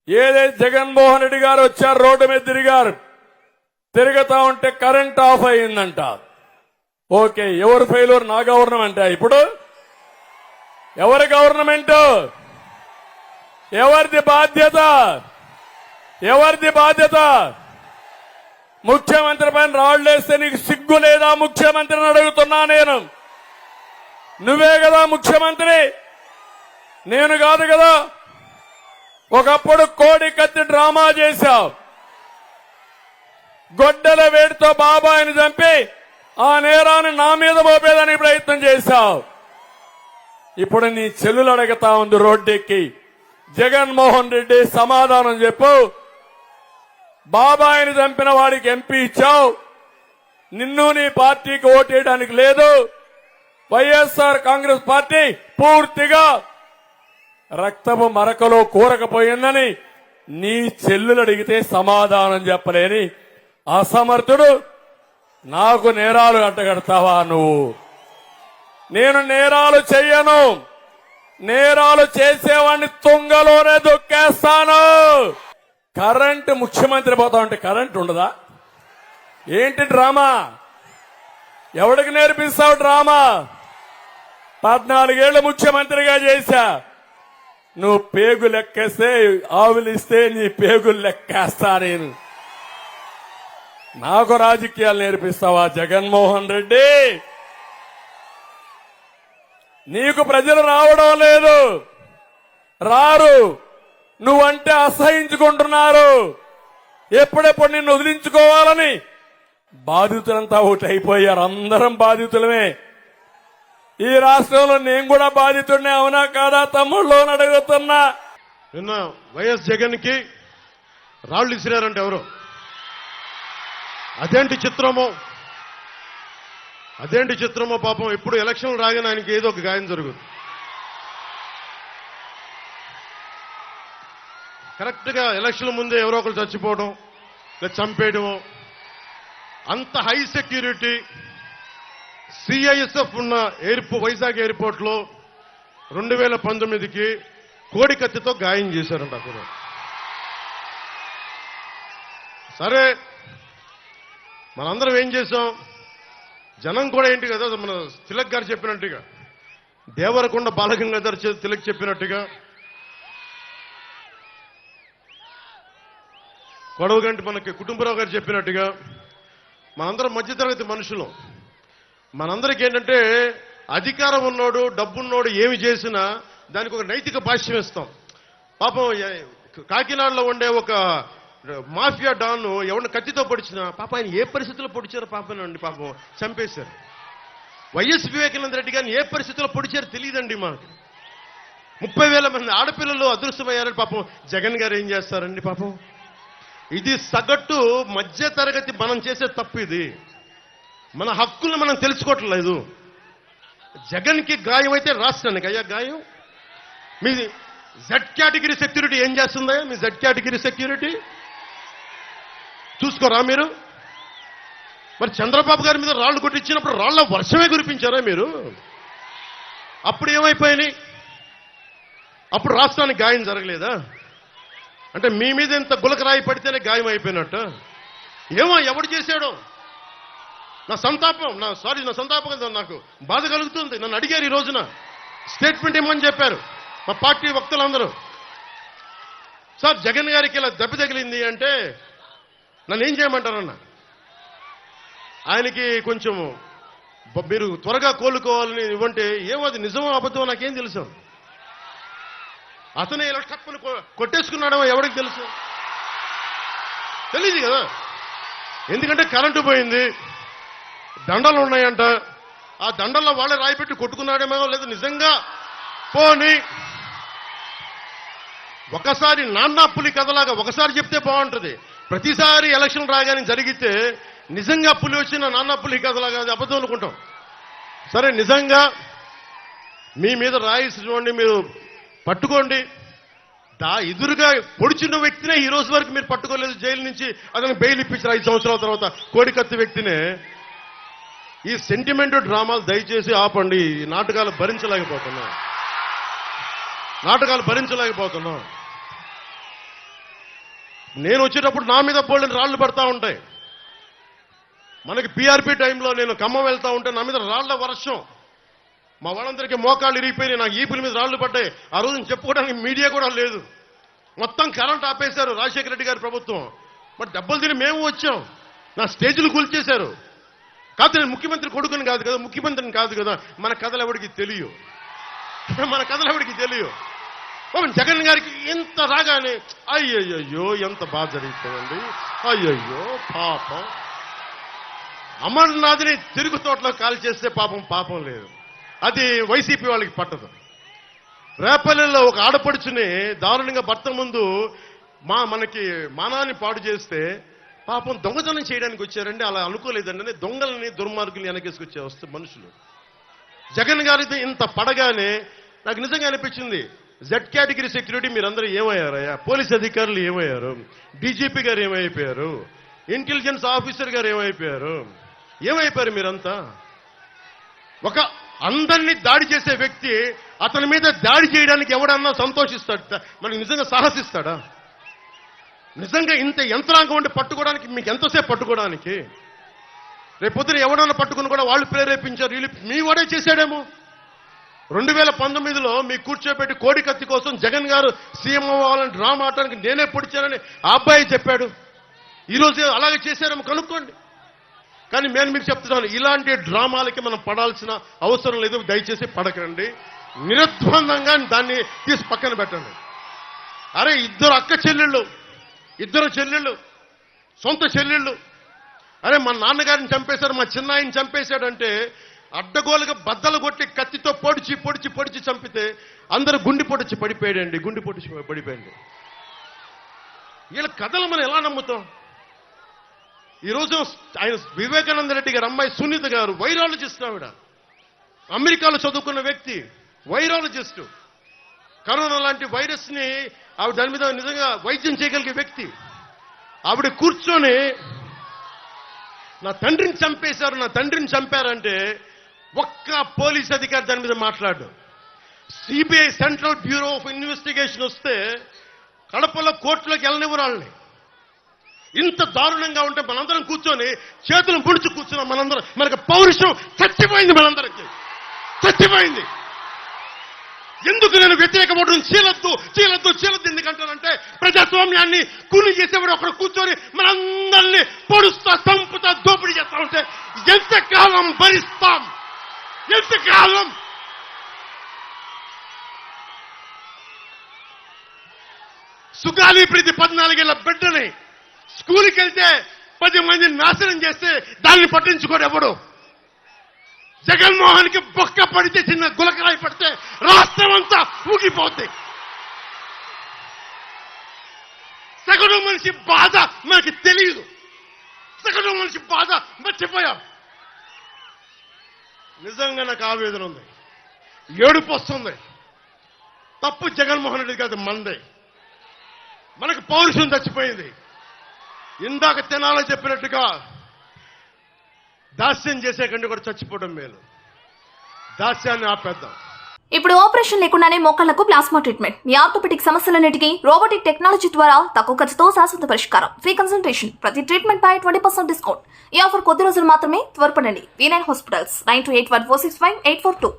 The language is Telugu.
ఏదైతే జగన్మోహన్ రెడ్డి గారు వచ్చారు, రోడ్డు మీద తిరుగుతా ఉంటే కరెంట్ ఆఫ్ అయిందంట. ఓకే, ఎవరు ఫెయిల్యూర్? నా గవర్నమెంట్. ఇప్పుడు ఎవరి గవర్నమెంట్? ఎవరిది బాధ్యత? ఎవరిది బాధ్యత? ముఖ్యమంత్రి పైన రాళ్లేస్తే నీకు సిగ్గు లేదా ముఖ్యమంత్రిని అడుగుతున్నా నేను. నువ్వే కదా ముఖ్యమంత్రి, నేను కాదు కదా. ఒకప్పుడు కోడి కత్తి డ్రామా చేశావు, గొడ్డల వేడితో బాబాయిని చంపి ఆ నేరాన్ని నా మీద మోపేదానికి ప్రయత్నం చేశావు. ఇప్పుడు నీ చెల్లెలు అడుగుతా ఉంది రోడ్డెక్కి, జగన్మోహన్ రెడ్డి సమాధానం చెప్పు. బాబాయిని చంపిన వాడికి ఎంపీ ఇచ్చావు, నిన్ను నీ పార్టీకి ఓటేయడానికి లేదు. వైఎస్ఆర్ కాంగ్రెస్ పార్టీ పూర్తిగా రక్తపు మరకలో కూరకపోయిందని నీ చెల్లెలు అడిగితే సమాధానం చెప్పలేని అసమర్థుడు నాకు నేరాలు అంటగడతావా నువ్వు? నేను నేరాలు చెయ్యను, నేరాలు చేసేవాడిని తుంగలోనే దొక్కేస్తాను. కరెంటు ముఖ్యమంత్రి పోతా ఉంటే కరెంట్ ఉండదా? ఏంటి డ్రామా? ఎవడికి నేర్పిస్తావు డ్రామా? 14 ఏళ్లు ముఖ్యమంత్రిగా చేశా. నువ్వు పేగు లెక్కేస్తే, ఆవులిస్తే నీ పేగులు లెక్కేస్తా నేను. నాకు రాజకీయాలు నేర్పిస్తావా జగన్మోహన్ రెడ్డి? నీకు ప్రజలు రావడం లేదు, రారు. నువ్వంటే అసహించుకుంటున్నారు. ఎప్పుడెప్పుడు నిన్ను వదిలించుకోవాలని బాధితులంతా ఒకటి అయిపోయారు. అందరం బాధితులమే. ఈ రాష్ట్రంలో నేను కూడా బాధితుడినే, అవునా కాదా తమ్ముళ్ళు అని అడుగుతున్నా. నిన్న వైఎస్ జగన్ కి రాళ్లు ఇసిరారంటే ఎవరు? అదేంటి చిత్రమో పాపం. ఎప్పుడు ఎలక్షన్లు రాగానే ఆయనకి ఏదో ఒక గాయం జరుగుతుంది. కరెక్ట్ గా ఎలక్షన్ ముందే ఎవరో ఒకరు చచ్చిపోవడం లేదా చంపేయడం. అంత హై సెక్యూరిటీ సిఐఎస్ఎఫ్ ఉన్న వైజాగ్ ఎయిర్పోర్ట్ లో 2019కి కోడి కత్తితో గాయం చేశారంట అక్కడ. సరే, మనందరం ఏం చేశాం? జనం కూడా ఏంటి కదా, మన తిలక్ గారు చెప్పినట్టుగా, దేవరకొండ బాలగంగాధర్ తిలక్ చెప్పినట్టుగా, కొడవగంటి మనకి కుటుంబరావు గారు చెప్పినట్టుగా, మనందరం మధ్యతరగతి మనుషులు. మనందరికీ ఏంటంటే అధికారం ఉన్నోడు, డబ్బున్నోడు ఏమి చేసినా దానికి ఒక నైతిక భాష్యం ఇస్తాం. పాపం కాకినాడలో ఉండే ఒక మాఫియా డాన్ ఎవరిని కత్తితో పొడిచినా పాప ఆయన ఏ పరిస్థితుల్లో పొడిచారో పాపనండి, పాపం చంపేశారు. వైఎస్ వివేకానంద రెడ్డి గారిని ఏ పరిస్థితుల్లో పొడిచారో తెలియదండి మాకు. 30,000 మంది ఆడపిల్లలు అదృష్టమయ్యారని పాపం జగన్ గారు ఏం చేస్తారండి పాపం. ఇది సగటు మధ్య తరగతి మనం చేసే తప్పు. ఇది మన హక్కులను మనం తెలుసుకోవట్లేదు. జగన్ కి గాయం అయితే రాష్ట్రానికి అయ్యా గాయం. మీ జెడ్ కేటగిరీ సెక్యూరిటీ ఏం చేస్తుందా? మీ జెడ్ కేటగిరీ సెక్యూరిటీ చూసుకోరా మీరు? మరి చంద్రబాబు గారి మీద రాళ్లు కొట్టించినప్పుడు రాళ్ల వర్షమే కురిపించారా మీరు? అప్పుడు ఏమైపోయినాయి? అప్పుడు రాష్ట్రానికి గాయం జరగలేదా? అంటే మీ మీద ఇంత గులకరాయి పడితేనే గాయం అయిపోయినట్టు. ఏమో ఎవడు చేశాడో నా సంతాపం కదా, నాకు బాధ కలుగుతుంది. నన్ను అడిగారు ఈ రోజున స్టేట్మెంట్ ఇమ్మని చెప్పారు మా పార్టీ వక్తలందరూ. సార్ జగన్ గారికి ఇలా దెబ్బ తగిలింది అంటే నన్ను ఏం చేయమంటారన్న? ఆయనకి కొంచెం మీరు త్వరగా కోలుకోవాలని ఇవ్వంటే ఏమో అది నిజమో అబద్ధమో నాకేం తెలుసు. అతనే ఇలా టక్కుని కొట్టేసుకున్నాడేమో ఎవరికి తెలుసు? తెలియదు కదా. ఎందుకంటే కరెంటు పోయింది, దండలు ఉన్నాయంట. ఆ దండల్లో వాళ్ళే రాయిపెట్టి కొట్టుకున్నాడేమో, లేదు నిజంగా పోని ఒకసారి నాన్నా పులి కథలాగా ఒకసారి చెప్తే బాగుంటుంది. ప్రతిసారి ఎలక్షన్ రాగానే జరిగితే నిజంగా పులి వచ్చిన నాన్నా పులి కథలాగా అది అబద్ధం అనుకుంటాం. సరే, నిజంగా మీ మీద రాయిసి చూడండి, మీరు పట్టుకోండి. ఎదురుగా పొడిచిన వ్యక్తినే ఈ రోజు వరకు మీరు పట్టుకోలేదు. జైలు నుంచి అతను బెయిల్ ఇప్పించారు 5 సంవత్సరాల తర్వాత. కోడికత్తి వ్యక్తినే. ఈ సెంటిమెంట్ డ్రామాలు దయచేసి ఆపండి. ఈ నాటకాలు భరించలేకపోతున్నాం. 。నేను వచ్చేటప్పుడు నా మీద బోల్డెన్ రాళ్లు పడతా ఉంటాయి. మనకి పీఆర్పీ టైంలో నేను ఖమ్మం వెళ్తా ఉంటే నా మీద రాళ్ల వర్షం, మా వాళ్ళందరికీ మోకాళ్ళు ఇరిగిపోయినాయి, నాకు ఈపుల మీద రాళ్లు పడ్డాయి. ఆ రోజున చెప్పుకోవడానికి మీడియా కూడా లేదు. మొత్తం కరెంట్ ఆపేశారు రాజశేఖర రెడ్డి గారి ప్రభుత్వం. మరి దెబ్బలు తిని మేము వచ్చాం, నా స్టేజ్లు కూల్చేశారు. కాదు నేను ముఖ్యమంత్రి కొడుకుని కాదు కదా, ముఖ్యమంత్రిని కాదు కదా, మన కథలు ఎవరికి తెలియవు, మన కథలు ఎవరికి తెలియవు. జగన్ గారికి ఎంత రాగానే అయ్యయ్యో ఎంత బాధ జరిగిపోయింది, అయ్యయ్యో పాపం. అమర్నాథ్ని తిరుగు తోటలో కాల్ చేస్తే పాపం లేదు, అది వైసీపీ వాళ్ళకి పట్టదు. రేపల్లెల్లో ఒక ఆడపడుచుని దారుణంగా భర్త ముందు మనకి మానాన్ని పాడు చేస్తే పాపం దొంగతనం చేయడానికి వచ్చారండి. అలా అనుకోలేదండి, దొంగలని దుర్మార్గుల్ని వెనకేసుకొచ్చే వస్తే మనుషులు. జగన్ గారిది ఇంత పడగానే నాకు నిజంగా అనిపించింది, జెడ్ కేటగిరీ సెక్యూరిటీ మీరందరూ ఏమయ్యారయ్యా, పోలీస్ అధికారులు ఏమయ్యారు, డీజీపీ గారు ఏమైపోయారు, ఇంటెలిజెన్స్ ఆఫీసర్ గారు ఏమైపోయారు మీరంతా? ఒక అందరినీ దాడి చేసే వ్యక్తి అతని మీద దాడి చేయడానికి ఎవడన్నా సంతోషిస్తాడు? మనకి నిజంగా సాహసిస్తాడా? నిజంగా ఇంత యంత్రాంగం ఉండి పట్టుకోవడానికి మీకు ఎంతసేపు పట్టుకోవడానికి? రేపొద్దున ఎవడన్నా పట్టుకుని కూడా వాళ్ళు ప్రేరేపించారు, వీళ్ళు మీ వాడే చేశాడేమో. 2019లో మీ కూర్చోబెట్టి కోడి కత్తి కోసం జగన్ గారు సీఎం అవ్వాలని డ్రామా ఆడటానికి నేనే పొడిచానని ఆ అబ్బాయి చెప్పాడు. ఈరోజు అలాగే చేశారేమో కనుక్కోండి. కానీ నేను మీకు చెప్తున్నాను, ఇలాంటి డ్రామాలకి మనం పడాల్సిన అవసరం లేదు. దయచేసి పడకండి, నిర్ద్వందంగా దాన్ని తీసి పక్కన పెట్టండి. అరే ఇద్దరు చెల్లెళ్ళు సొంత చెల్లెళ్ళు, అరే మా నాన్నగారిని చంపేశారు, మా చిన్నాయిని చంపేశాడంటే అడ్డగోలుగా బద్దలు కొట్టి కత్తితో పొడిచి చంపితే అందరూ గుండి పొడిచి పడిపోయాడు. వీళ్ళ కథలు మనం ఎలా నమ్ముతాం? ఈరోజు ఆయన వివేకానంద రెడ్డి గారు అమ్మాయి సునీత గారు వైరాలజిస్ట్, ఆవిడ అమెరికాలో చదువుకున్న వ్యక్తి, వైరాలజిస్టు. కరోనా లాంటి వైరస్ ని ఆవిడ దాని మీద నిజంగా వైద్యం చేయగలిగే వ్యక్తి. ఆవిడ కూర్చొని నా తండ్రిని చంపారంటే ఒక్క పోలీస్ అధికారి దాని మీద మాట్లాడు. CBI central bureau of investigation వస్తే కడపలో కోర్టులోకి వెళ్ళనివ్వరు వాళ్ళని. ఇంత దారుణంగా ఉంటే మనందరం కూర్చొని చేతులను పొడిచి కూర్చున్నాం. మనకు పౌరుషం చచ్చిపోయింది, మనందరికి చచ్చిపోయింది. ఎందుకు నేను వ్యతిరేక ఓటును చీలద్దు ఎందుకంటానంటే ప్రజాస్వామ్యాన్ని కూలి చేసేవాడు ఒకడు కూర్చొని మనందరినీ పొడుస్తా చంపుతా దోపిడీ చేస్తా ఉంటే ఎంతకాలం భరిస్తాం? ఎంతకాలం? సుగాలి ప్రీతి 14 ఏళ్ల బిడ్డని స్కూల్కి వెళ్తే 10 మందిని నాశనం చేస్తే దాన్ని పట్టించుకోడు ఎవడు. జగన్మోహన్ కి బొక్క పడితే, చిన్న గులకరాయి పడితే రాష్ట్రం అంతా ఊగిపోద్ది. సగటు మనిషి బాధ మనకి తెలియదు, సగటు మనిషి బాధ మర్చిపోయాం. నిజంగా నాకు ఆవేదన ఉంది, ఏడుపు వస్తుంది. తప్పు జగన్మోహన్ రెడ్డి కాదు, మందే. మనకు పౌరుషం చచ్చిపోయింది. ఇందాక తెనాలో చెప్పినట్టుగా దాస్యం చేసే కంటే కూడా చచ్చిపోవడం మేలు. దాస్యాన్ని ఆపేద్దాం. ఇప్పుడు ఆపరేషన్ లేకుండానే మోకాళ్లకు ప్లాస్మా ట్రీట్మెంట్. మీ ఆర్థోపెటిక్ సమస్యలన్నిటికీ రోబోటిక్ టెక్నాలజీ ద్వారా తక్కువ ఖర్చుతో శాశ్వత పరిష్కారం. ఫ్రీ కన్సల్టేషన్, ప్రతి ట్రీట్మెంట్ పై 20% డిస్కౌంట్. ఈ ఆఫర్ కొద్ది రోజులు మాత్రమే. త్వరపడండి. V9 hospitals 9281465842.